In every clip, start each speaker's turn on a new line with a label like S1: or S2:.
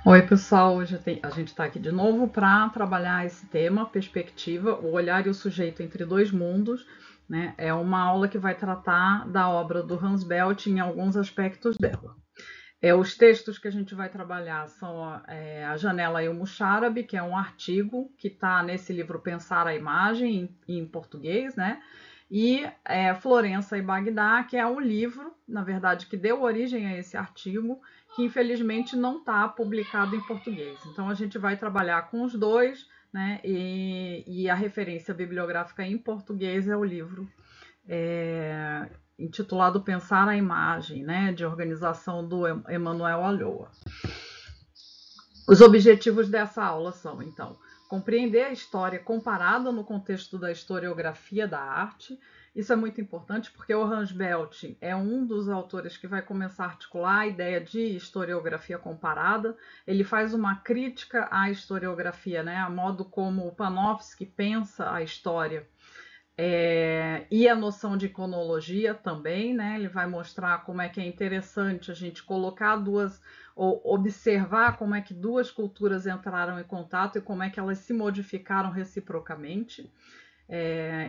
S1: Oi, pessoal. A gente está aqui de novo para trabalhar esse tema, perspectiva, o olhar e o sujeito entre dois mundos, né? É uma aula que vai tratar da obra do Hans Belting em alguns aspectos dela. Os textos que a gente vai trabalhar são A Janela e o Muxárabe, que é um artigo que está nesse livro Pensar a Imagem, em português, né? E Florença e Bagdá, que é um livro, na verdade, que deu origem a esse artigo, que infelizmente não está publicado em português. Então a gente vai trabalhar com os dois, né? E a referência bibliográfica em português é o livro é, intitulado Pensar a Imagem, né, de organização do Emanuel Alhoa. Os objetivos dessa aula são, então, compreender a história comparada no contexto da historiografia da arte. Isso é muito importante porque o Hans Belting é um dos autores que vai começar a articular a ideia de historiografia comparada. Ele faz uma crítica à historiografia, né, a modo como o Panofsky pensa a história. E a noção de cronologia também, né? Ele vai mostrar como é que é interessante a gente colocar duas, ou observar como é que duas culturas entraram em contato e como é que elas se modificaram reciprocamente.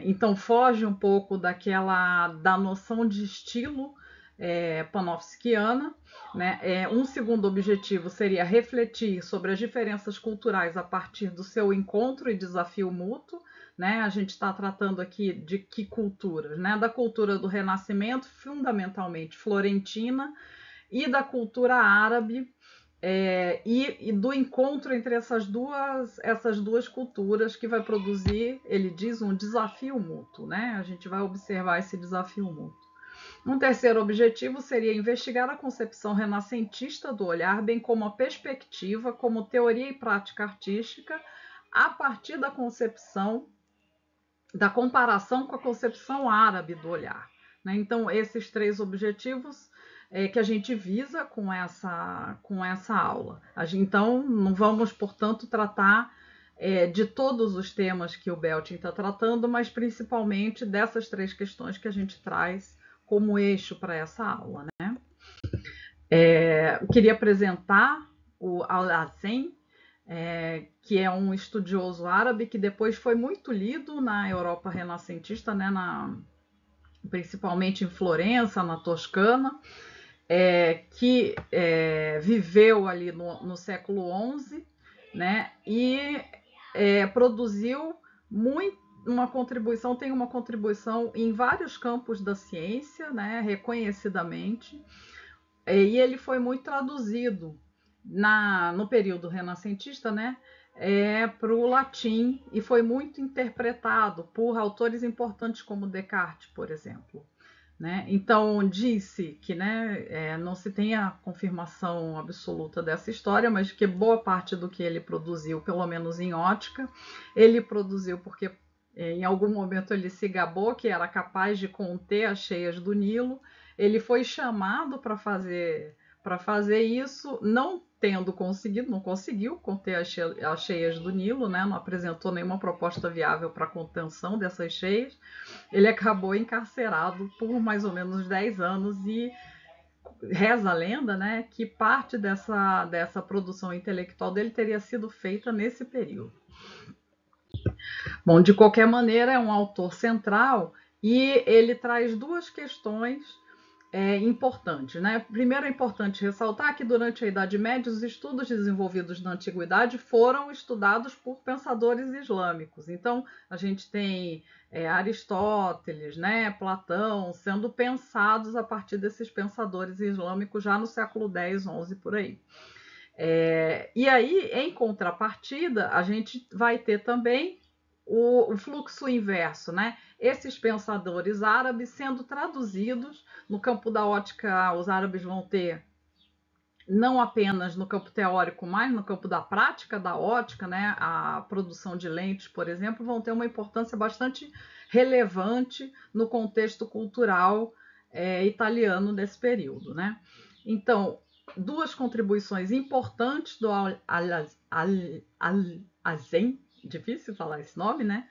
S1: Então foge um pouco da noção de estilo panofskiana, né? Um segundo objetivo seria refletir sobre as diferenças culturais a partir do seu encontro e desafio mútuo, né? A gente está tratando aqui de que culturas, né? Da cultura do Renascimento, fundamentalmente florentina, e da cultura árabe, e do encontro entre essas duas culturas que vai produzir, ele diz, um desafio mútuo, né? A gente vai observar esse desafio mútuo. Um terceiro objetivo seria investigar a concepção renascentista do olhar, bem como a perspectiva, como teoria e prática artística, a partir da comparação com a concepção árabe do olhar. Né? Então, esses três objetivos que a gente visa com essa aula. Então, não vamos, portanto, tratar de todos os temas que o Belting está tratando, mas principalmente dessas três questões que a gente traz como eixo para essa aula. Né? Eu queria apresentar o Al-Hazen, que é um estudioso árabe que depois foi muito lido na Europa renascentista, né, principalmente em Florença, na Toscana, que viveu ali no século XI, né, e produziu tem uma contribuição em vários campos da ciência, né, reconhecidamente, e ele foi muito traduzido no período renascentista, né, para o latim, e foi muito interpretado por autores importantes como Descartes, por exemplo. Né? Então, disse que, né, não se tem a confirmação absoluta dessa história, mas que boa parte do que ele produziu, pelo menos em ótica, ele produziu porque em algum momento ele se gabou que era capaz de conter as cheias do Nilo. Ele foi chamado para fazer isso, não tendo conseguido, não conseguiu conter as cheias do Nilo, né? Não apresentou nenhuma proposta viável para a contenção dessas cheias. Ele acabou encarcerado por mais ou menos 10 anos e reza a lenda, né, que parte dessa produção intelectual dele teria sido feita nesse período. Bom, de qualquer maneira, é um autor central e ele traz duas questões importantes. Né? Primeiro, é importante ressaltar que durante a Idade Média, os estudos desenvolvidos na Antiguidade foram estudados por pensadores islâmicos. Então, a gente tem Aristóteles, né, Platão, sendo pensados a partir desses pensadores islâmicos já no século X, XI, por aí. E aí, em contrapartida, a gente vai ter também o fluxo inverso, né? Esses pensadores árabes sendo traduzidos no campo da ótica, os árabes vão ter não apenas no campo teórico, mas no campo da prática da ótica, né? A produção de lentes, por exemplo, vão ter uma importância bastante relevante no contexto cultural italiano desse período, né? Então, duas contribuições importantes do Al-Hazen, difícil falar esse nome, né?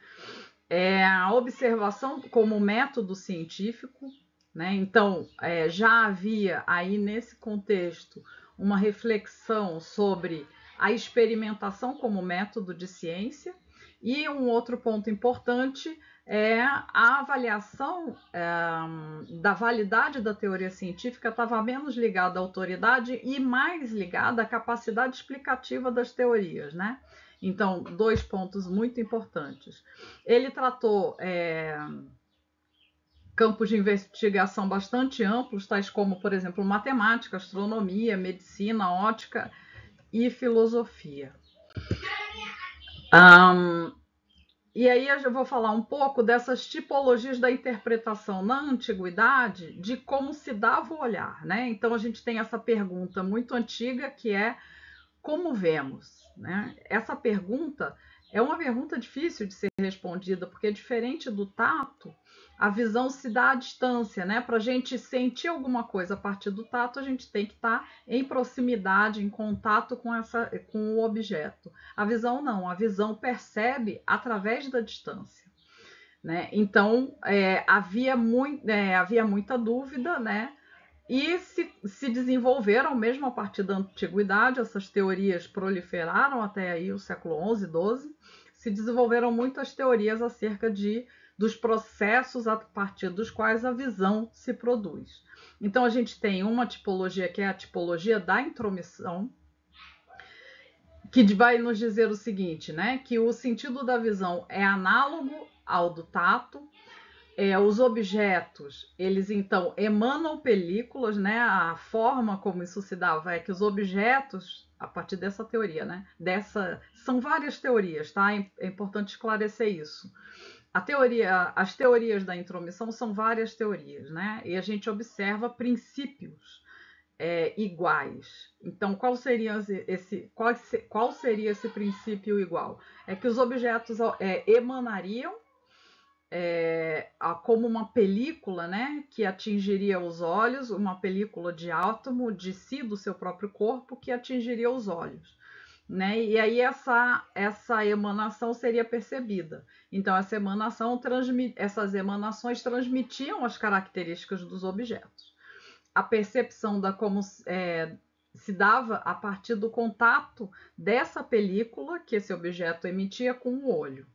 S1: A observação como método científico, né? Então, já havia aí nesse contexto uma reflexão sobre a experimentação como método de ciência, e um outro ponto importante é a avaliação da validade da teoria científica estava menos ligada à autoridade e mais ligada à capacidade explicativa das teorias, né? Então, 2 pontos muito importantes. Ele tratou campos de investigação bastante amplos, tais como, por exemplo, matemática, astronomia, medicina, ótica e filosofia. E aí eu já vou falar um pouco dessas tipologias da interpretação na antiguidade, de como se dava o olhar, né? Então a gente tem essa pergunta muito antiga que é como vemos, né? Essa pergunta é uma pergunta difícil de ser respondida, porque diferente do tato, a visão se dá à distância, né? Para a gente sentir alguma coisa a partir do tato, a gente tem que estar em proximidade, em contato com o objeto. A visão não, a visão percebe através da distância, né? Então, havia muita dúvida, né? E se desenvolveram, mesmo a partir da antiguidade, essas teorias proliferaram até aí o século XI, XII, se desenvolveram muitas teorias acerca dos processos a partir dos quais a visão se produz. Então a gente tem uma tipologia que é a tipologia da intromissão, que vai nos dizer o seguinte, né? Que o sentido da visão é análogo ao do tato. Os objetos, eles então emanam películas, né? A forma como isso se dava é que os objetos, a partir dessa teoria, né? São várias teorias, tá? É importante esclarecer isso. As teorias da intromissão são várias teorias, né? E a gente observa princípios iguais. Então, qual seria esse princípio igual? É que os objetos emanariam como uma película, né, que atingiria os olhos, uma película de átomo de si, do seu próprio corpo, que atingiria os olhos, né? E aí essa emanação seria percebida. Então, essas emanações transmitiam as características dos objetos. A percepção da como se dava a partir do contato dessa película que esse objeto emitia com o olho.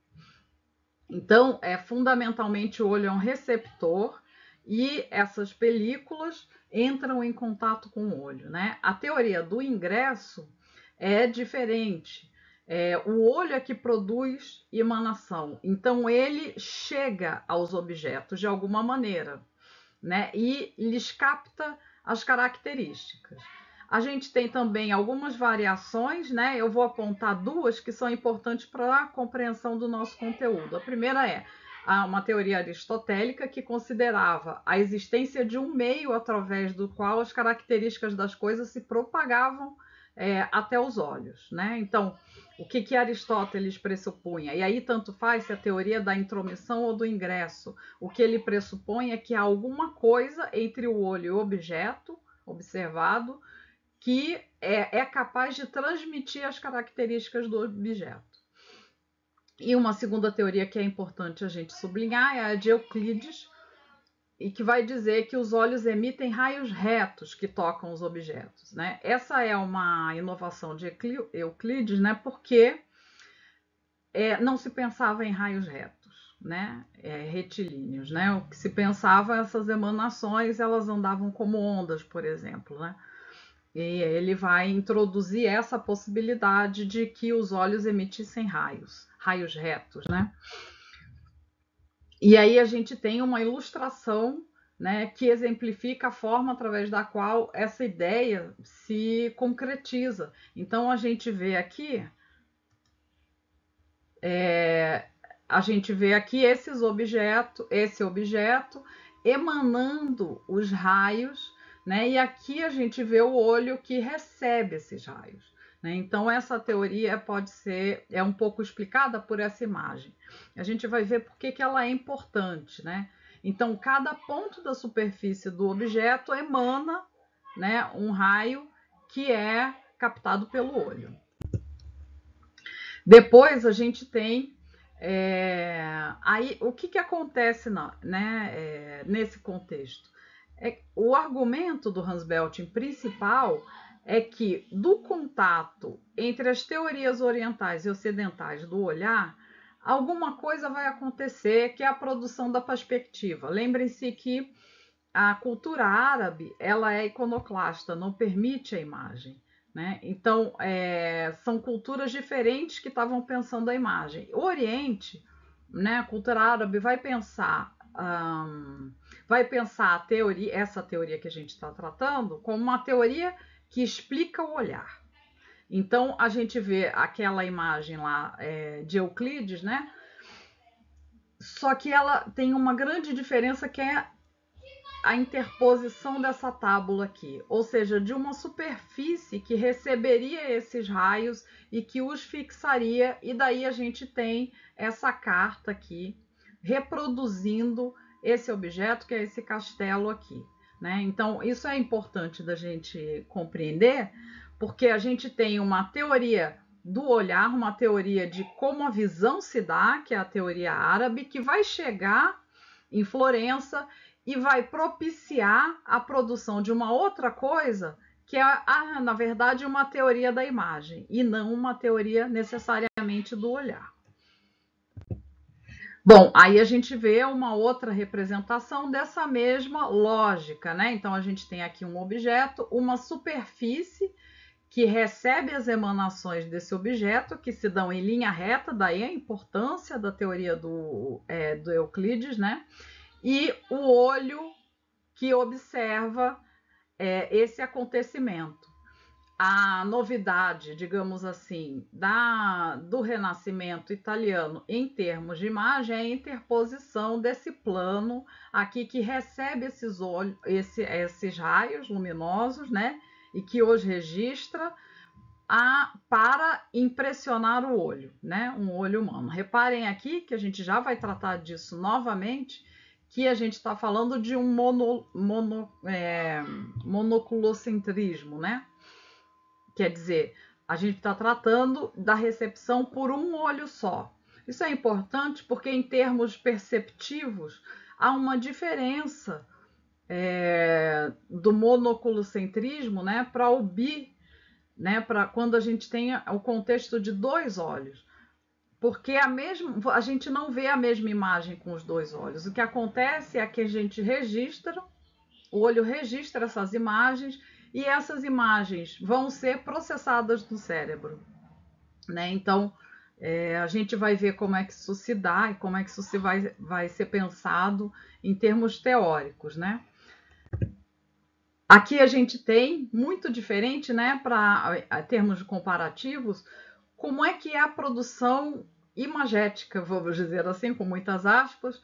S1: Então, fundamentalmente o olho é um receptor e essas películas entram em contato com o olho, né? A teoria do ingresso é diferente. O olho é que produz emanação, então ele chega aos objetos de alguma maneira, né? E lhes capta as características. A gente tem também algumas variações, né? Eu vou apontar 2 que são importantes para a compreensão do nosso conteúdo. A primeira é uma teoria aristotélica que considerava a existência de um meio através do qual as características das coisas se propagavam até os olhos, né? Então, o que Aristóteles pressupunha? E aí tanto faz se a teoria da intromissão ou do ingresso. O que ele pressupõe é que há alguma coisa entre o olho e o objeto observado que é capaz de transmitir as características do objeto. E uma segunda teoria que é importante a gente sublinhar é a de Euclides, e que vai dizer que os olhos emitem raios retos que tocam os objetos, né? Essa é uma inovação de Euclides, né? Porque não se pensava em raios retos, né? Retilíneos, né? O que se pensava, essas emanações, elas andavam como ondas, por exemplo, né? E ele vai introduzir essa possibilidade de que os olhos emitissem raios retos, né? E aí a gente tem uma ilustração, né, que exemplifica a forma através da qual essa ideia se concretiza. Então a gente vê aqui, esse objeto emanando os raios, né? E aqui a gente vê o olho que recebe esses raios, né? Então essa teoria é um pouco explicada por essa imagem. A gente vai ver por que ela é importante, né? Então cada ponto da superfície do objeto emana, né, um raio que é captado pelo olho. Depois a gente tem aí o que acontece nesse contexto? O argumento do Hans Belting principal é que do contato entre as teorias orientais e ocidentais do olhar, alguma coisa vai acontecer, que é a produção da perspectiva. Lembrem-se que a cultura árabe, ela é iconoclasta, não permite a imagem, né? Então, são culturas diferentes que estavam pensando a imagem. O Oriente, né, a cultura árabe vai pensar a teoria, essa teoria que a gente está tratando, como uma teoria que explica o olhar. Então, a gente vê aquela imagem lá de Euclides, né? Só que ela tem uma grande diferença, que é a interposição dessa tábula aqui, ou seja, de uma superfície que receberia esses raios e que os fixaria, e daí a gente tem essa carta aqui reproduzindo esse objeto, que é esse castelo aqui, né? Então, isso é importante da gente compreender, porque a gente tem uma teoria do olhar, uma teoria de como a visão se dá, que é a teoria árabe, que vai chegar em Florença e vai propiciar a produção de uma outra coisa, que é, na verdade, uma teoria da imagem, e não uma teoria necessariamente do olhar. Bom, aí a gente vê uma outra representação dessa mesma lógica, né? Então, a gente tem aqui um objeto, uma superfície que recebe as emanações desse objeto, que se dão em linha reta, daí a importância da teoria do Euclides, né? E o olho que observa esse acontecimento. A novidade, digamos assim, do Renascimento italiano em termos de imagem é a interposição desse plano aqui que recebe esses raios luminosos, né? E que os registra para impressionar o olho, né? Um olho humano. Reparem aqui que a gente já vai tratar disso novamente, que a gente está falando de um monoculocentrismo, né? Quer dizer, a gente está tratando da recepção por um olho só. Isso é importante porque, em termos perceptivos, há uma diferença do monoculocentrismo, né, para o né, para quando a gente tem o contexto de dois olhos. Porque a gente não vê a mesma imagem com os dois olhos. O que acontece é que a gente registra, o olho registra essas imagens, e essas imagens vão ser processadas no cérebro, né? Então, a gente vai ver como é que isso se dá e como é que isso vai ser pensado em termos teóricos, né? Aqui a gente tem, muito diferente, né, para termos comparativos, como é que é a produção imagética, vamos dizer assim, com muitas aspas,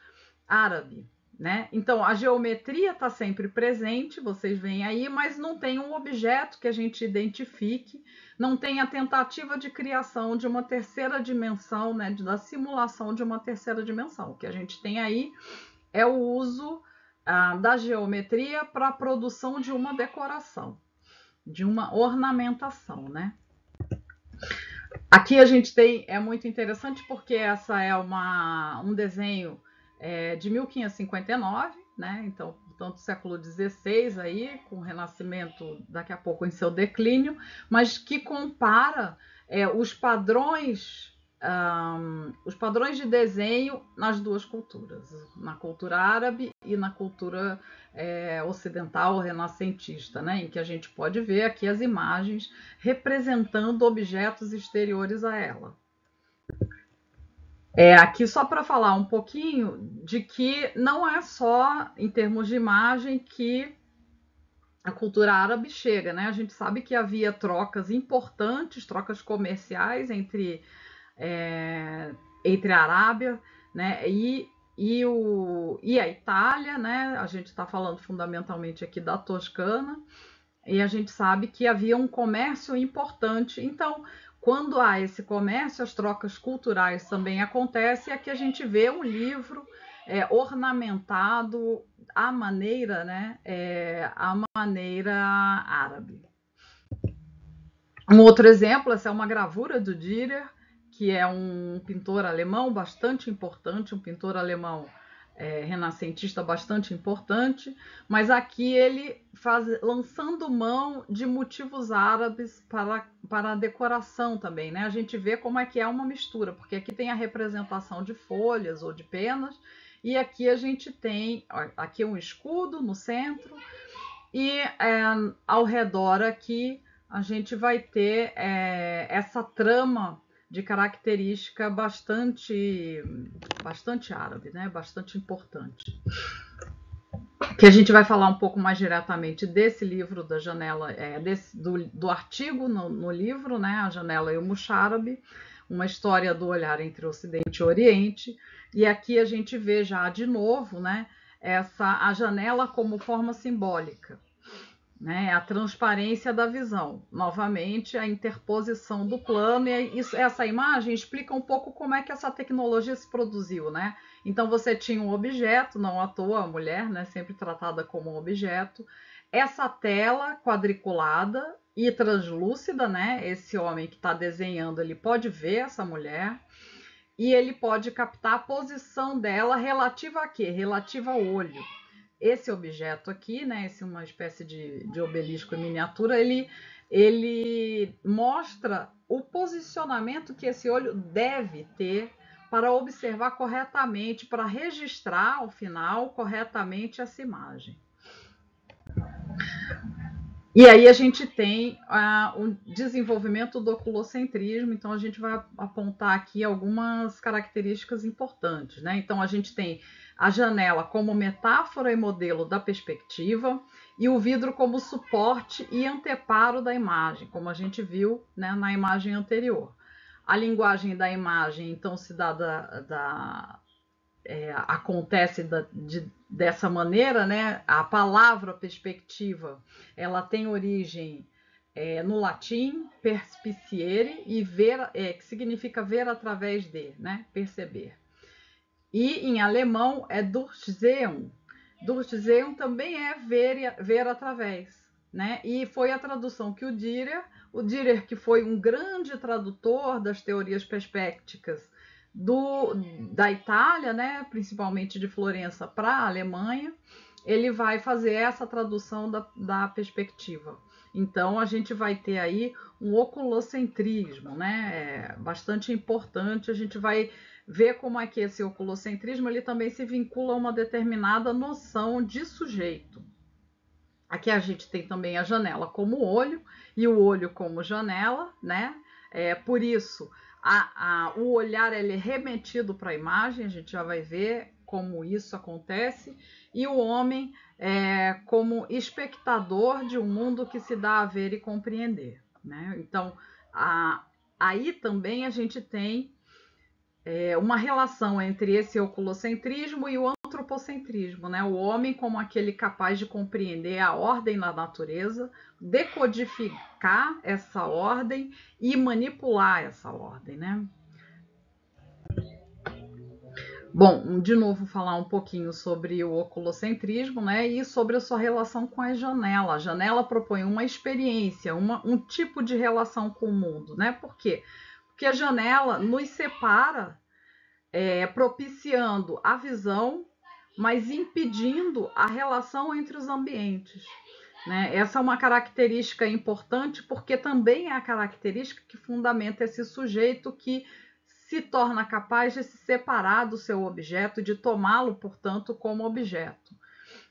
S1: árabe, né? Então, a geometria está sempre presente, vocês veem aí, mas não tem um objeto que a gente identifique, não tem a tentativa de criação de uma terceira dimensão, né, da simulação de uma terceira dimensão. O que a gente tem aí é o uso da geometria para a produção de uma decoração, de uma ornamentação, né? Aqui a gente tem, é muito interessante porque essa é um desenho de 1559, né? Então, portanto, século XVI aí, com o Renascimento daqui a pouco em seu declínio, mas que compara os padrões de desenho nas duas culturas, na cultura árabe e na cultura ocidental renascentista, né? Em que a gente pode ver aqui as imagens representando objetos exteriores a ela. Aqui só para falar um pouquinho de que não é só em termos de imagem que a cultura árabe chega, né? A gente sabe que havia trocas importantes, trocas comerciais entre a Arábia, né, e a Itália, né? A gente está falando fundamentalmente aqui da Toscana, e a gente sabe que havia um comércio importante. Então, quando há esse comércio, as trocas culturais também acontecem, e aqui a gente vê um livro ornamentado à maneira, né, à maneira árabe. Um outro exemplo, essa é uma gravura do Dürer, que é um pintor alemão bastante importante, um pintor alemão renascentista bastante importante, mas aqui ele lançando mão de motivos árabes para a decoração também, né? A gente vê como é que é uma mistura, porque aqui tem a representação de folhas ou de penas, e aqui a gente tem aqui um escudo no centro, e ao redor aqui a gente vai ter essa trama de característica bastante árabe, né? Bastante importante. Que a gente vai falar um pouco mais diretamente desse livro da janela, do artigo no livro, né? A Janela e o Mushárabe, uma história do olhar entre Ocidente e Oriente. E aqui a gente vê já de novo, né? A janela como forma simbólica, né? A transparência da visão, novamente a interposição do plano, e essa imagem explica um pouco como é que essa tecnologia se produziu, né? Então você tinha um objeto, não à toa a mulher, né, sempre tratada como um objeto, essa tela quadriculada e translúcida, né? Esse homem que está desenhando, ele pode ver essa mulher e ele pode captar a posição dela relativa a quê? Relativa ao olho. Esse objeto aqui, né, uma espécie de obelisco em miniatura, ele mostra o posicionamento que esse olho deve ter para observar corretamente, para registrar ao final corretamente essa imagem. E aí a gente tem o desenvolvimento do oculocentrismo, então a gente vai apontar aqui algumas características importantes, né? Então a gente tem a janela como metáfora e modelo da perspectiva e o vidro como suporte e anteparo da imagem, como a gente viu, né, na imagem anterior. A linguagem da imagem, então, se dá acontece dessa maneira, né? A palavra perspectiva, ela tem origem no latim, perspiciere, e ver, que significa ver através de, né? Perceber. E em alemão é Durchsehen. Durchsehen também é ver através, né? E foi a tradução que o Dürer, que foi um grande tradutor das teorias perspécticas da Itália, né? Principalmente de Florença para a Alemanha, ele vai fazer essa tradução da perspectiva. Então a gente vai ter aí um oculocentrismo, né? Bastante importante. A gente vai ver como é que esse oculocentrismo ele também se vincula a uma determinada noção de sujeito. Aqui a gente tem também a janela como olho e o olho como janela, né? Por isso o olhar ele é remetido para a imagem, a gente já vai ver como isso acontece, e o homem como espectador de um mundo que se dá a ver e compreender, né? Então aí também a gente tem uma relação entre esse oculocentrismo e o antropocentrismo, né? O homem como aquele capaz de compreender a ordem da natureza, decodificar essa ordem e manipular essa ordem, né? Bom, de novo falar um pouquinho sobre o oculocentrismo, né? E sobre a sua relação com a janela. A janela propõe uma experiência, um tipo de relação com o mundo, né? Por quê? Porque a janela nos separa, propiciando a visão, mas impedindo a relação entre os ambientes, né? Essa é uma característica importante, porque também é a característica que fundamenta esse sujeito que se torna capaz de se separar do seu objeto, de tomá-lo, portanto, como objeto,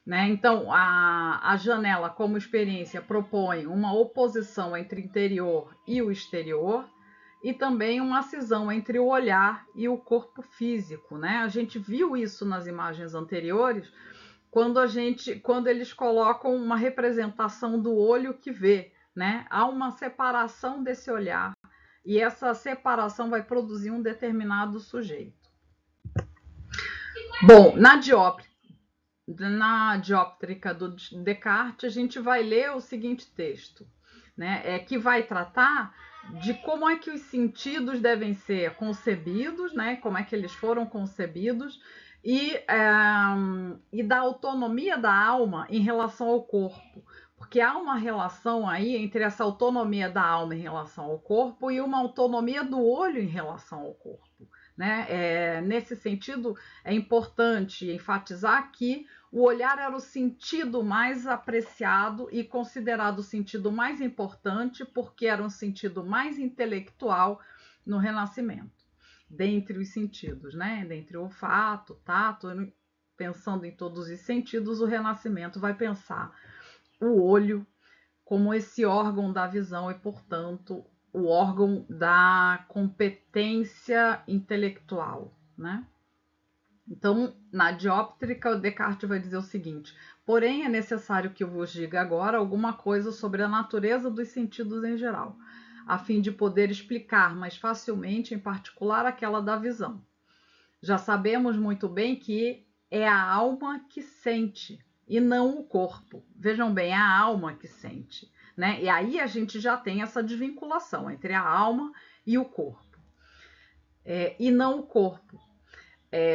S1: né? Então, a janela como experiência propõe uma oposição entre o interior e o exterior, e também uma cisão entre o olhar e o corpo físico, né? A gente viu isso nas imagens anteriores, quando eles colocam uma representação do olho que vê, né? Há uma separação desse olhar, e essa separação vai produzir um determinado sujeito. Bom, na dióptrica do Descartes, a gente vai ler o seguinte texto, né? Que vai tratar de como é que os sentidos devem ser concebidos, né? Como é que eles foram concebidos, e da autonomia da alma em relação ao corpo, porque há uma relação aí entre essa autonomia da alma em relação ao corpo e uma autonomia do olho em relação ao corpo, né? Nesse sentido, é importante enfatizar que o olhar era o sentido mais apreciado e considerado o sentido mais importante, porque era um sentido mais intelectual no Renascimento, dentre os sentidos, né? Dentre o olfato, tato, pensando em todos os sentidos, o Renascimento vai pensar o olho como esse órgão da visão e, portanto, o órgão da competência intelectual, né? Então, na dióptrica, Descartes vai dizer o seguinte: porém, é necessário que eu vos diga agora alguma coisa sobre a natureza dos sentidos em geral, a fim de poder explicar mais facilmente, em particular, aquela da visão. Já sabemos muito bem que é a alma que sente e não o corpo. Vejam bem, é a alma que sente, né? E aí a gente já tem essa desvinculação entre a alma e o corpo, e não o corpo.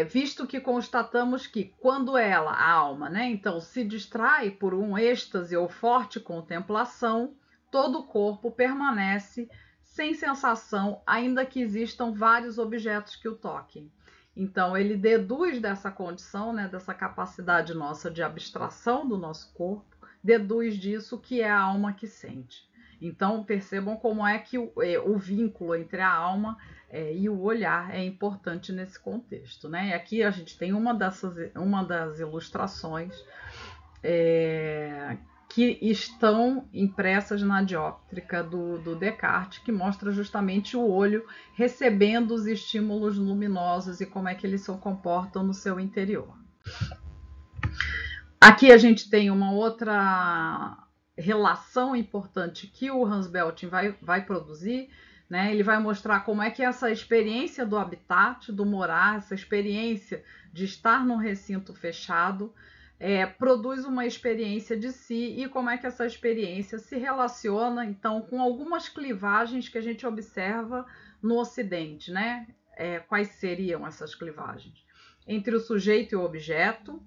S1: Visto que constatamos que quando ela, a alma, né, então se distrai por um êxtase ou forte contemplação, todo o corpo permanece sem sensação, ainda que existam vários objetos que o toquem. Então ele deduz dessa condição, né, dessa capacidade nossa de abstração do nosso corpo, deduz disso que é a alma que sente. Então percebam como é que o vínculo entre a alma e o olhar é importante nesse contexto, né? E aqui a gente tem uma das ilustrações que estão impressas na dióptrica do Descartes, que mostra justamente o olho recebendo os estímulos luminosos e como é que eles se comportam no seu interior. Aqui a gente tem uma outra relação importante que o Hans Belting vai produzir, né? Ele vai mostrar como é que essa experiência do habitat, do morar, essa experiência de estar num recinto fechado, produz uma experiência de si e como é que essa experiência se relaciona, então, com algumas clivagens que a gente observa no Ocidente, né? Quais seriam essas clivagens? Entre o sujeito e o objeto,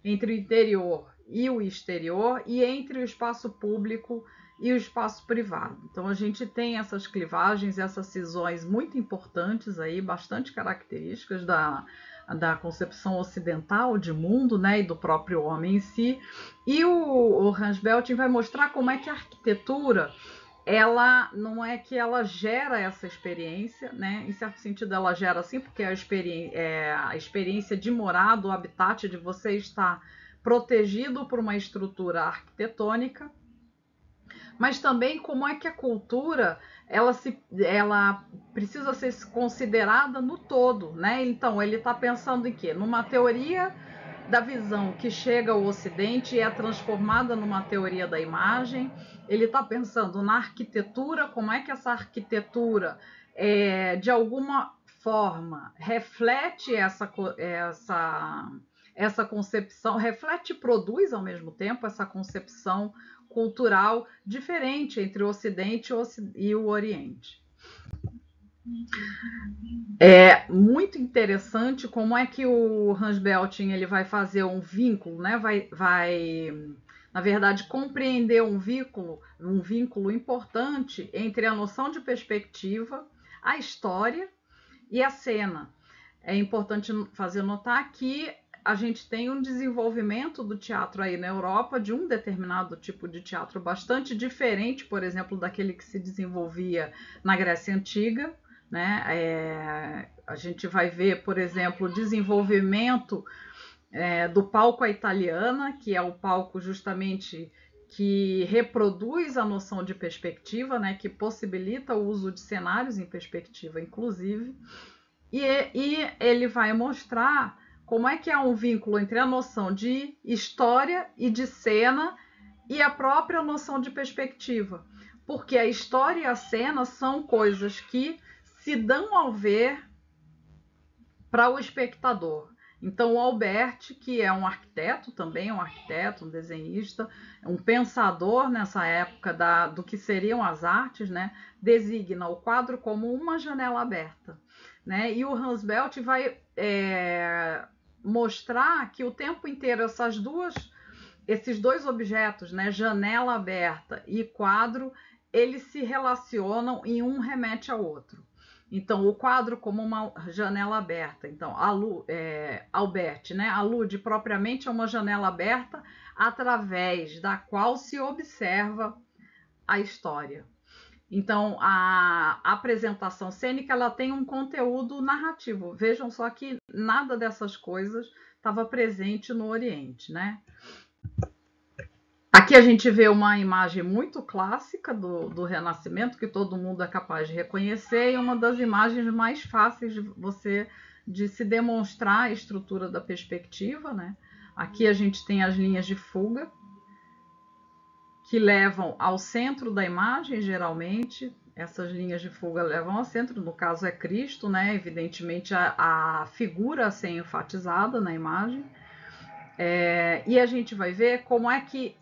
S1: entre o interior e o exterior e entre o espaço público e o espaço privado. Então a gente tem essas clivagens, essas cisões muito importantes aí, bastante características da concepção ocidental de mundo, né, e do próprio homem em si. E o Hans Belting vai mostrar como é que a arquitetura, ela não é que ela gera essa experiência, né? Em certo sentido ela gera sim, porque a experiência de morar, do habitat, de você estar protegido por uma estrutura arquitetônica, mas também como é que a cultura ela precisa ser considerada no todo, né? Então ele está pensando em quê? Numa teoria da visão que chega ao Ocidente e é transformada numa teoria da imagem. Ele está pensando na arquitetura, como é que essa arquitetura, de alguma forma, reflete essa concepção, reflete e produz ao mesmo tempo essa concepção cultural diferente entre o Ocidente e o Oriente. É muito interessante como é que o Hans Belting ele vai fazer um vínculo, né? Vai na verdade, compreender um vínculo importante entre a noção de perspectiva, a história e a cena. É importante fazer notar que a gente tem um desenvolvimento do teatro aí na Europa, de um determinado tipo de teatro bastante diferente, por exemplo, daquele que se desenvolvia na Grécia Antiga, né? A gente vai ver, por exemplo, o desenvolvimento do palco à italiana, que é o palco justamente que reproduz a noção de perspectiva, né? Que possibilita o uso de cenários em perspectiva, inclusive, e ele vai mostrar como é que há um vínculo entre a noção de história e de cena e a própria noção de perspectiva. Porque a história e a cena são coisas que se dão ao ver para o espectador. Então, o Albert, que é um arquiteto, também um arquiteto, um desenhista, um pensador nessa época do que seriam as artes, né, designa o quadro como uma janela aberta, né? E o Hans Belting vai mostrar que o tempo inteiro esses dois objetos, né, janela aberta e quadro, eles se relacionam e um remete ao outro. Então, o quadro como uma janela aberta. Então, Albert, né, alude propriamente a uma janela aberta através da qual se observa a história. Então, a apresentação cênica ela tem um conteúdo narrativo. Vejam só que nada dessas coisas estava presente no Oriente, né? Aqui a gente vê uma imagem muito clássica do Renascimento, que todo mundo é capaz de reconhecer, e uma das imagens mais fáceis de se demonstrar a estrutura da perspectiva, né? Aqui a gente tem as linhas de fuga, que levam ao centro da imagem, geralmente. Essas linhas de fuga levam ao centro, no caso é Cristo, né? Evidentemente a figura a ser enfatizada na imagem. E a gente vai ver como é que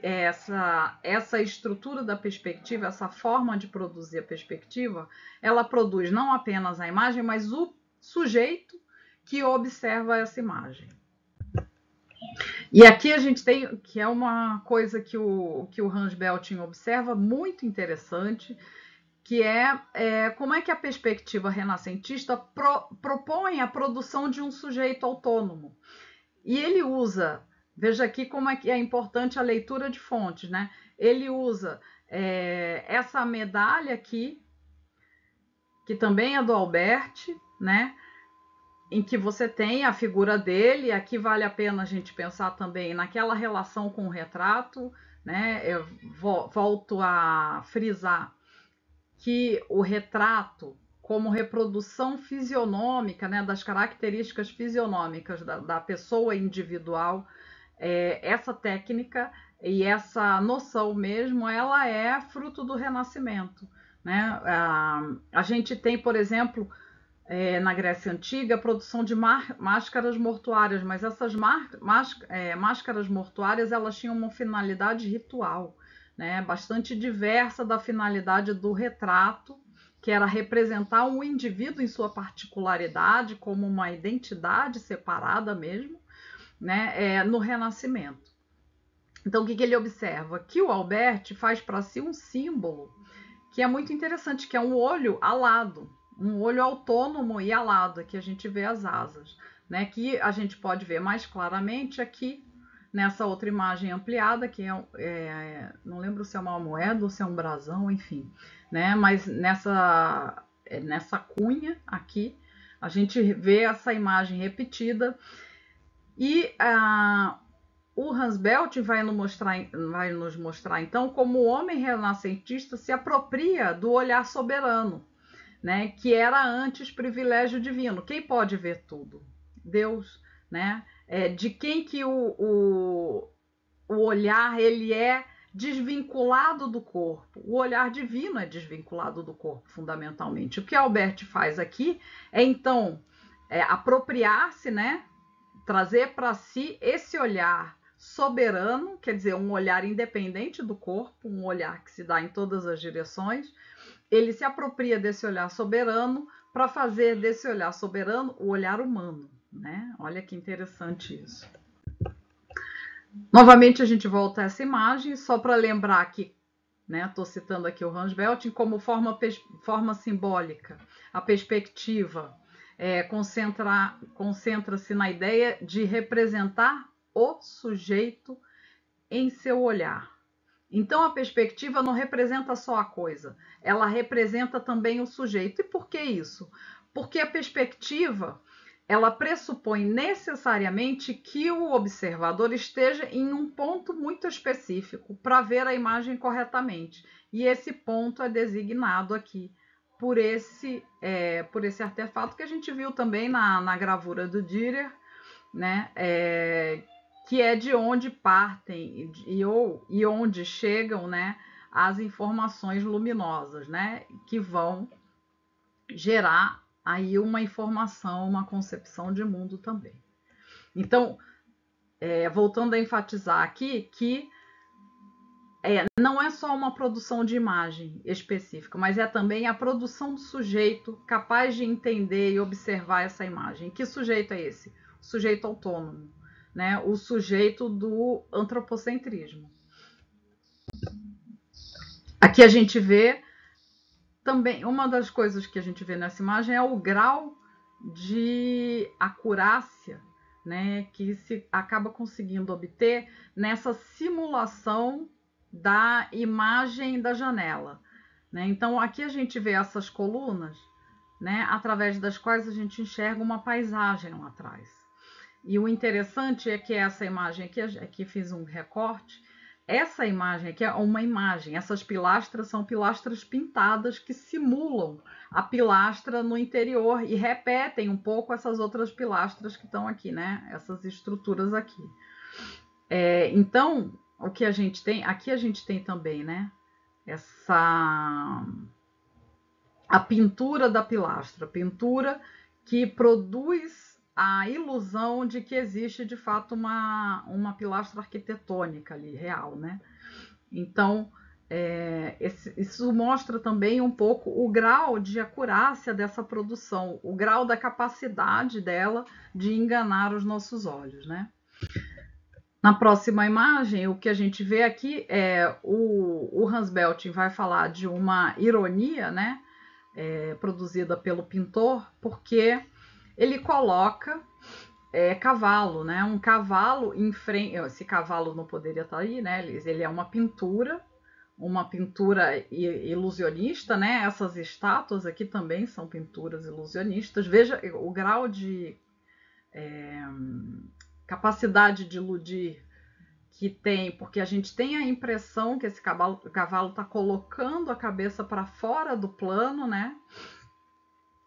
S1: essa estrutura da perspectiva, essa forma de produzir a perspectiva, ela produz não apenas a imagem, mas o sujeito que observa essa imagem. E aqui a gente tem, que é uma coisa que o Hans Belting observa, muito interessante, que é como é que a perspectiva renascentista propõe a produção de um sujeito autônomo. E ele usa, veja aqui como é que é importante a leitura de fontes, né? Ele usa essa medalha aqui, que também é do Albert, né? Em que você tem a figura dele. Aqui vale a pena a gente pensar também naquela relação com o retrato, né? Eu volto a frisar que o retrato, como reprodução fisionômica, né, das características fisionômicas da pessoa individual, essa técnica e essa noção mesmo, ela é fruto do Renascimento, né? A gente tem, por exemplo, na Grécia Antiga, a produção de máscaras mortuárias, mas essas máscaras mortuárias elas tinham uma finalidade ritual, né, bastante diversa da finalidade do retrato, que era representar um indivíduo em sua particularidade, como uma identidade separada mesmo, né, no Renascimento. Então, o que ele observa? Que o Albert faz para si um símbolo que é muito interessante, que é um olho alado, um olho autônomo e alado. Aqui a gente vê as asas, né, que a gente pode ver mais claramente aqui nessa outra imagem ampliada, que não lembro se é uma moeda ou se é um brasão, enfim, né? Mas nessa cunha aqui, a gente vê essa imagem repetida. E o Hans Belting vai nos mostrar, então, como o homem renascentista se apropria do olhar soberano, né? Que era antes privilégio divino. Quem pode ver tudo? Deus, né? De quem que o olhar ele é desvinculado do corpo. O olhar divino é desvinculado do corpo, fundamentalmente. O que Albert faz aqui é, então, apropriar-se, né? Trazer para si esse olhar soberano, quer dizer, um olhar independente do corpo, um olhar que se dá em todas as direções. Ele se apropria desse olhar soberano para fazer desse olhar soberano o olhar humano, né? Olha que interessante isso. Novamente a gente volta a essa imagem, só para lembrar que, né, estou citando aqui o Hans Belting, como forma simbólica, a perspectiva concentra-se na ideia de representar o sujeito em seu olhar. Então a perspectiva não representa só a coisa, ela representa também o sujeito. E por que isso? Porque a perspectiva ela pressupõe necessariamente que o observador esteja em um ponto muito específico para ver a imagem corretamente. E esse ponto é designado aqui por esse artefato que a gente viu também na gravura do Dürer, né? Que é de onde partem e onde chegam, né, as informações luminosas, né, que vão gerar aí uma informação, uma concepção de mundo também. Então, voltando a enfatizar aqui que não é só uma produção de imagem específica, mas é também a produção do sujeito capaz de entender e observar essa imagem. Que sujeito é esse? O sujeito autônomo, né? O sujeito do antropocentrismo. Aqui a gente vê também, uma das coisas que a gente vê nessa imagem é o grau de acurácia, né, que se acaba conseguindo obter nessa simulação da imagem da janela, né? Então aqui a gente vê essas colunas, né, através das quais a gente enxerga uma paisagem lá atrás. E o interessante é que essa imagem aqui fiz um recorte. Essa imagem aqui é uma imagem. Essas pilastras são pilastras pintadas que simulam a pilastra no interior e repetem um pouco essas outras pilastras que estão aqui, né? Essas estruturas aqui. Então, o que a gente tem aqui, a gente tem também, né? A pintura da pilastra, pintura que produz a ilusão de que existe de fato uma pilastra arquitetônica ali, real, né? Então, isso mostra também um pouco o grau de acurácia dessa produção, o grau da capacidade dela de enganar os nossos olhos, né? Na próxima imagem, o que a gente vê aqui é o Hans Belting vai falar de uma ironia, né? Produzida pelo pintor, porque ele coloca cavalo, né? Um cavalo em frente. Esse cavalo não poderia estar aí, né? Ele é uma pintura ilusionista, né? Essas estátuas aqui também são pinturas ilusionistas. Veja o grau de capacidade de iludir que tem, porque a gente tem a impressão que esse cavalo está colocando a cabeça para fora do plano, né?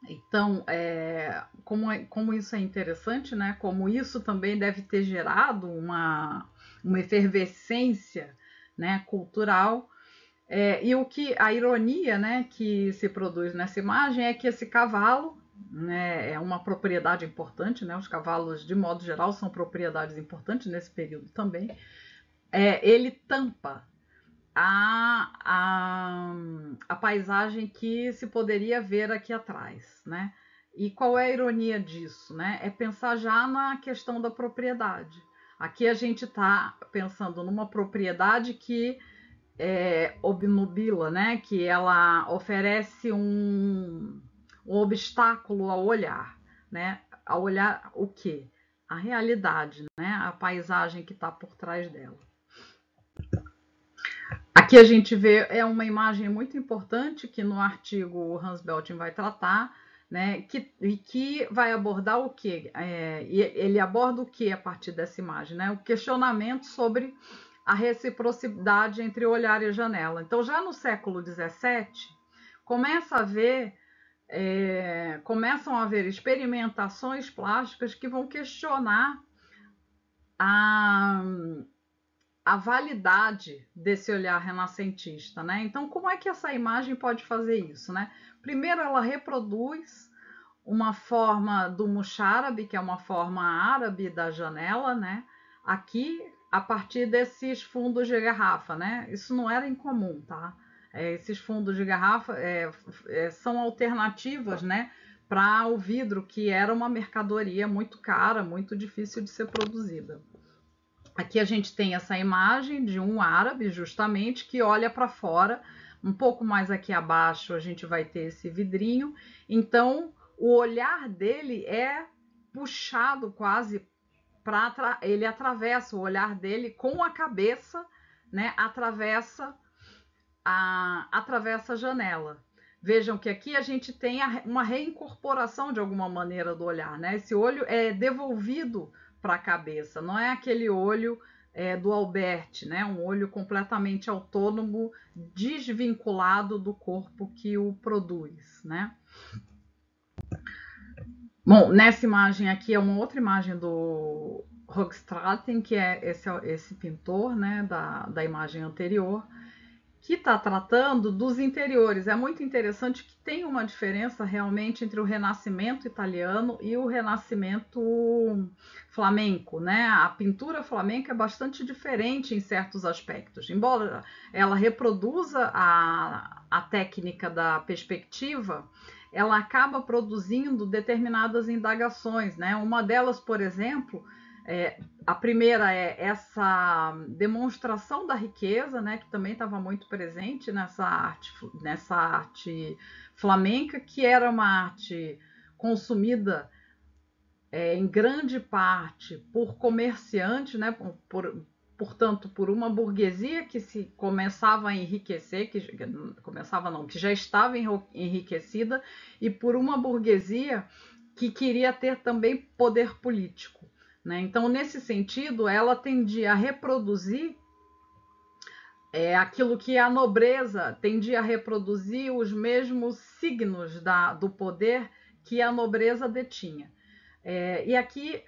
S1: Então, como isso é interessante, né? Como isso também deve ter gerado uma efervescência, né, cultural. E a ironia, né, que se produz nessa imagem é que esse cavalo, né, é uma propriedade importante, né? Os cavalos, de modo geral, são propriedades importantes nesse período também. Ele tampa a paisagem que se poderia ver aqui atrás, né? E qual é a ironia disso, né? É pensar já na questão da propriedade. Aqui a gente está pensando numa propriedade que obnubila, né? Que ela oferece um obstáculo ao olhar, né? Ao olhar o quê? A realidade, né? A paisagem que está por trás dela. Aqui a gente vê uma imagem muito importante que no artigo o Hans Belting vai tratar, né, que vai abordar o quê? Ele aborda o que a partir dessa imagem? Né? O questionamento sobre a reciprocidade entre o olhar e a janela. Então, já no século XVII, começam a haver experimentações plásticas que vão questionar a validade desse olhar renascentista, né? Então, como é que essa imagem pode fazer isso, né? Primeiro, ela reproduz uma forma do muxárabe, que é uma forma árabe da janela, né? Aqui, a partir desses fundos de garrafa, né? Isso não era incomum, tá? Esses fundos de garrafa são alternativas, né? Para o vidro, que era uma mercadoria muito cara, muito difícil de ser produzida. Aqui a gente tem essa imagem de um árabe, justamente, que olha para fora. Um pouco mais aqui abaixo a gente vai ter esse vidrinho. Então, o olhar dele é puxado quase para... Ele atravessa o olhar dele com a cabeça, né? Atravessa a janela. Vejam que aqui a gente tem uma reincorporação, de alguma maneira, do olhar, né? Esse olho é devolvido para a cabeça, não é aquele olho do Albert, né? Um olho completamente autônomo, desvinculado do corpo que o produz, né? Bom, nessa imagem aqui é uma outra imagem do Hoogstraten, que é esse pintor, né? Da imagem anterior, que está tratando dos interiores. É muito interessante que tem uma diferença realmente entre o Renascimento italiano e o Renascimento flamenco, né? A pintura flamenca é bastante diferente em certos aspectos. Embora ela reproduza a técnica da perspectiva, ela acaba produzindo determinadas indagações, né? Uma delas, por exemplo, A primeira é essa demonstração da riqueza, né, que também estava muito presente nessa arte flamenca, que era uma arte consumida em grande parte por comerciantes, né, portanto, por uma burguesia que se começava a enriquecer, que já estava enriquecida, e por uma burguesia que queria ter também poder político. Né? Então, nesse sentido, ela tendia a reproduzir aquilo que a nobreza tendia a reproduzir, os mesmos signos do poder que a nobreza detinha. E aqui,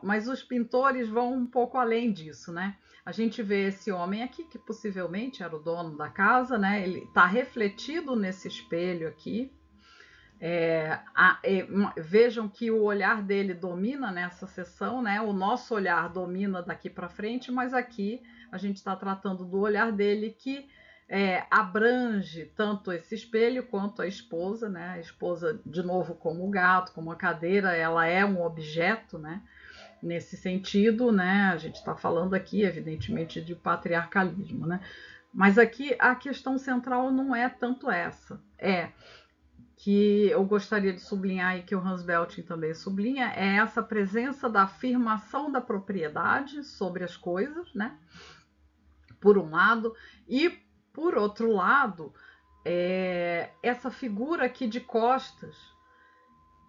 S1: mas os pintores vão um pouco além disso, né? A gente vê esse homem aqui, que possivelmente era o dono da casa, né? Ele está refletido nesse espelho aqui. Vejam que o olhar dele domina nessa sessão, né? O nosso olhar domina daqui para frente, mas aqui a gente está tratando do olhar dele que abrange tanto esse espelho quanto a esposa, né? A esposa, de novo, como o gato, como a cadeira, ela é um objeto, né? Nesse sentido, né? A gente está falando aqui, evidentemente, de patriarcalismo, né? Mas aqui a questão central não é tanto essa, que eu gostaria de sublinhar e que o Hans Belting também sublinha, é essa presença da afirmação da propriedade sobre as coisas, né? Por um lado, e por outro lado, essa figura aqui de costas,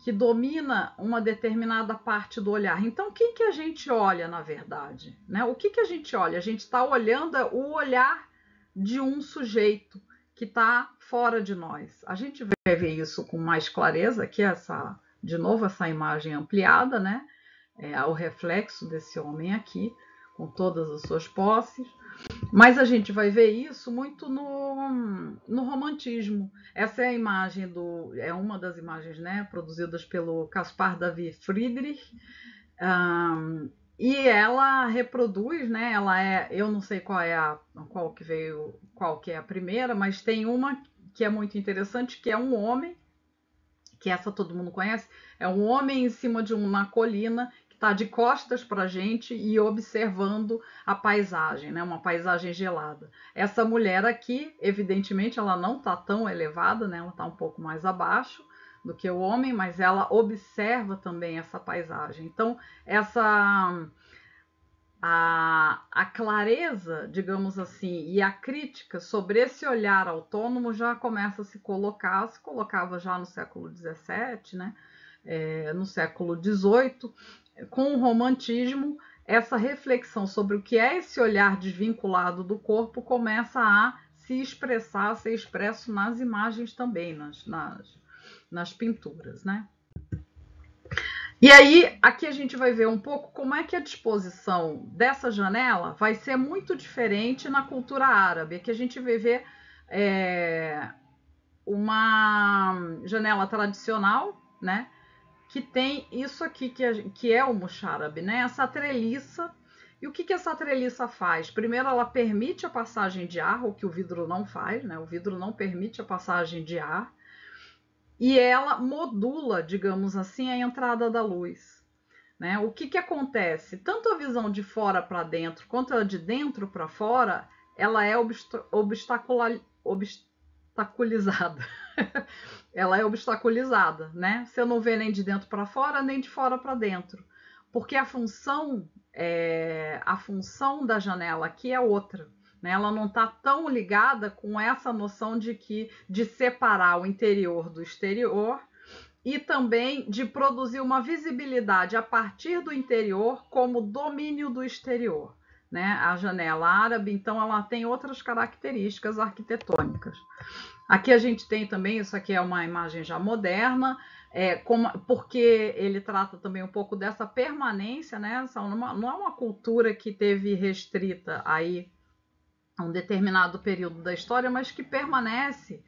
S1: que domina uma determinada parte do olhar. Então, o que a gente olha, na verdade? Né? O que a gente olha? A gente está olhando o olhar de um sujeito que está fora de nós. A gente vai ver isso com mais clareza, que de novo, essa imagem ampliada, né? O reflexo desse homem aqui, com todas as suas posses. Mas a gente vai ver isso muito no romantismo. Essa é a imagem uma das imagens, né, produzidas pelo Caspar David Friedrich. E ela reproduz, né? Eu não sei qual que é a primeira, mas tem uma que é muito interessante, que é um homem, que essa todo mundo conhece, é um homem em cima de uma colina, está de costas para a gente e observando a paisagem, né? Uma paisagem gelada. Essa mulher aqui, evidentemente, ela não está tão elevada, né? Ela está um pouco mais abaixo do que o homem, mas ela observa também essa paisagem. Então, a clareza, digamos assim, e a crítica sobre esse olhar autônomo já começa a se colocava já no século XVII, né? No século XVIII, com o romantismo, essa reflexão sobre o que é esse olhar desvinculado do corpo começa a se expressar, a ser expresso nas imagens também, nas pinturas, né? E aí, aqui a gente vai ver um pouco como é que a disposição dessa janela vai ser muito diferente na cultura árabe. Aqui a gente vai ver uma janela tradicional, né? Que tem isso aqui que é o musharab, né? Essa treliça. E o que essa treliça faz? Primeiro, ela permite a passagem de ar, o que o vidro não faz, né? O vidro não permite a passagem de ar. E ela modula, digamos assim, a entrada da luz. Né? O que acontece? Tanto a visão de fora para dentro quanto a de dentro para fora, ela é obstaculizada. Ela é obstaculizada, né? Você não vê nem de dentro para fora, nem de fora para dentro. Porque a função da janela aqui é outra. Né? Ela não está tão ligada com essa noção de separar o interior do exterior e também de produzir uma visibilidade a partir do interior como domínio do exterior. Né? A janela árabe, então, ela tem outras características arquitetônicas. Aqui a gente tem também, isso aqui é uma imagem já moderna, porque ele trata também um pouco dessa permanência, né? Não é uma cultura que teve restrita aí a um determinado período da história, mas que permanece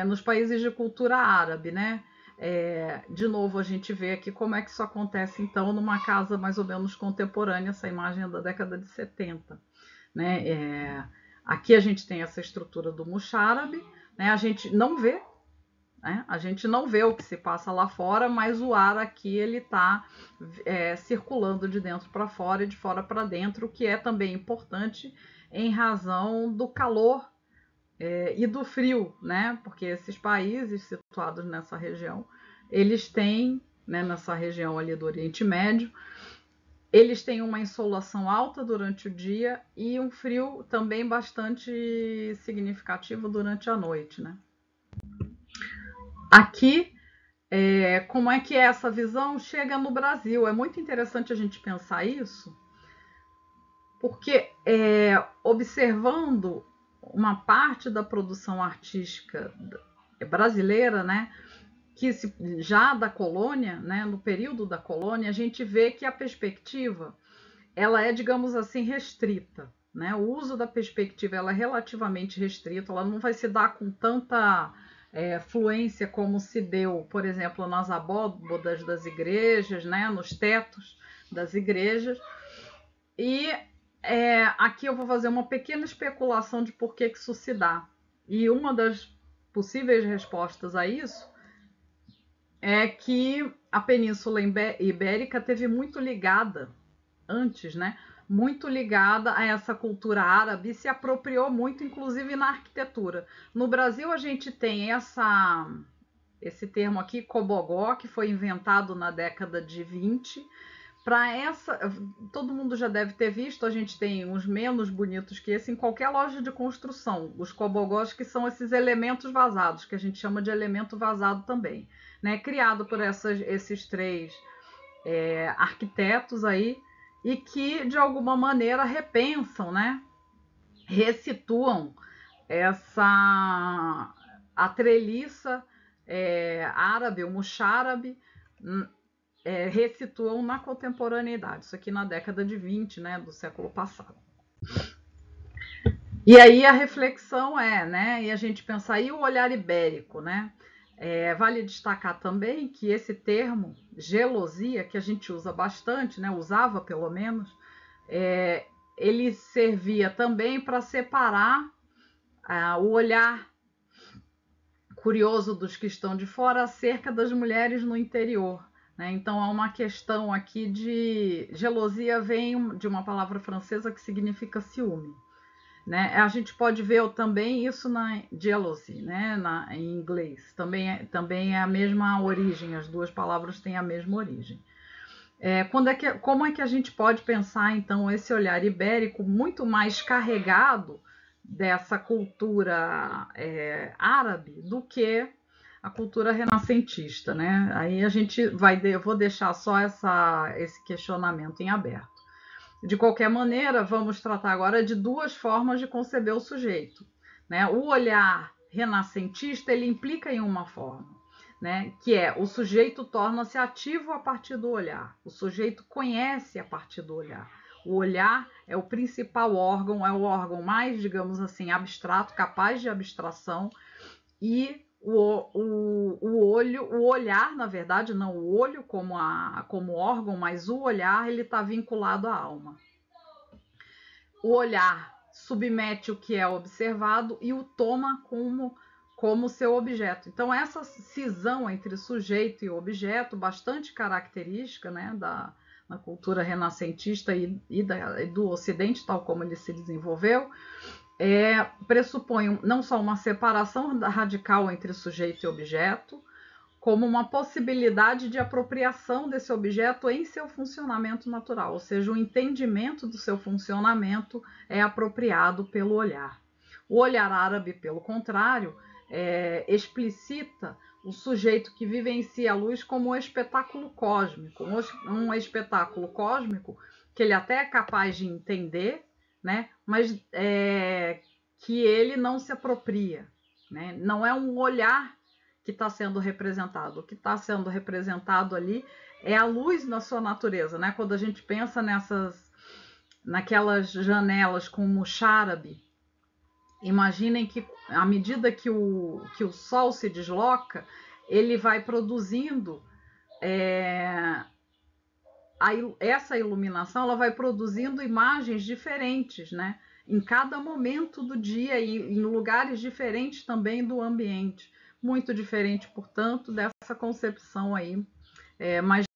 S1: nos países de cultura árabe, né? De novo, a gente vê aqui como é que isso acontece, então, numa casa mais ou menos contemporânea, essa imagem é da década de 70. Né? Aqui a gente tem essa estrutura do musharab, né? A gente não vê né? A gente não vê o que se passa lá fora, mas o ar aqui ele está circulando de dentro para fora e de fora para dentro, o que é também importante em razão do calor e do frio, né? Porque esses países situados nessa região, eles têm, né, nessa região ali do Oriente Médio, eles têm uma insolação alta durante o dia e um frio também bastante significativo durante a noite, né? Aqui, como é que essa visão chega no Brasil? É muito interessante a gente pensar isso, porque observando uma parte da produção artística brasileira, né, que já da colônia, né, no período da colônia, a gente vê que a perspectiva ela é, digamos assim, restrita, né? O uso da perspectiva ela é relativamente restrita, ela não vai se dar com tanta fluência como se deu, por exemplo, nas abóbodas das igrejas, né, nos tetos das igrejas. E aqui eu vou fazer uma pequena especulação de por que isso se dá. E uma das possíveis respostas a isso é que a Península Ibérica teve muito ligada, antes, né? Muito ligada a essa cultura árabe e se apropriou muito, inclusive na arquitetura. No Brasil, a gente tem esse termo aqui, cobogó, que foi inventado na década de 20. Todo mundo já deve ter visto, a gente tem uns menos bonitos que esse em qualquer loja de construção. Os cobogós, que são esses elementos vazados, que a gente chama de elemento vazado também, né? Criado por esses três arquitetos aí, e que de alguma maneira repensam, né? Ressituam a treliça árabe, o mocharabe, ressituam na contemporaneidade, isso aqui na década de 20, né, do século passado. E aí a reflexão né, e a gente pensar, e o olhar ibérico, né? Vale destacar também que esse termo, gelosia, que a gente usa bastante, né, usava pelo menos, ele servia também para separar o olhar curioso dos que estão de fora acerca das mulheres no interior. Né? Então há uma questão aqui de gelosia, vem de uma palavra francesa que significa ciúme. Né? A gente pode ver também isso na jealousy, né? Em inglês. Também é a mesma origem, as duas palavras têm a mesma origem. Como é que a gente pode pensar, então, esse olhar ibérico muito mais carregado dessa cultura árabe do que a cultura renascentista, né? Aí eu vou deixar só esse questionamento em aberto. De qualquer maneira, vamos tratar agora de duas formas de conceber o sujeito. Né? O olhar renascentista ele implica em uma forma, né? Que o sujeito torna-se ativo a partir do olhar, o sujeito conhece a partir do olhar. O olhar é o principal órgão, é o órgão mais, digamos assim, abstrato, capaz de abstração, e o olhar, na verdade, não o olho como órgão, mas o olhar ele está vinculado à alma. O olhar submete o que é observado e o toma como seu objeto. Então, essa cisão entre sujeito e objeto, bastante característica, né, na cultura renascentista e do Ocidente, tal como ele se desenvolveu, pressupõe não só uma separação radical entre sujeito e objeto, como uma possibilidade de apropriação desse objeto em seu funcionamento natural, ou seja, o entendimento do seu funcionamento é apropriado pelo olhar. O olhar árabe, pelo contrário, explicita o sujeito que vivencia a luz como um espetáculo cósmico, um espetáculo cósmico que ele até é capaz de entender, né, mas que ele não se apropria. Né? Não é um olhar que está sendo representado. O que está sendo representado ali é a luz na sua natureza. Né? Quando a gente pensa naquelas janelas com mocharabe, imaginem que à medida que o sol se desloca, ele vai produzindo essa iluminação, ela vai produzindo imagens diferentes, né? Em cada momento do dia e em lugares diferentes também do ambiente. muito diferente, portanto, dessa concepção aí mais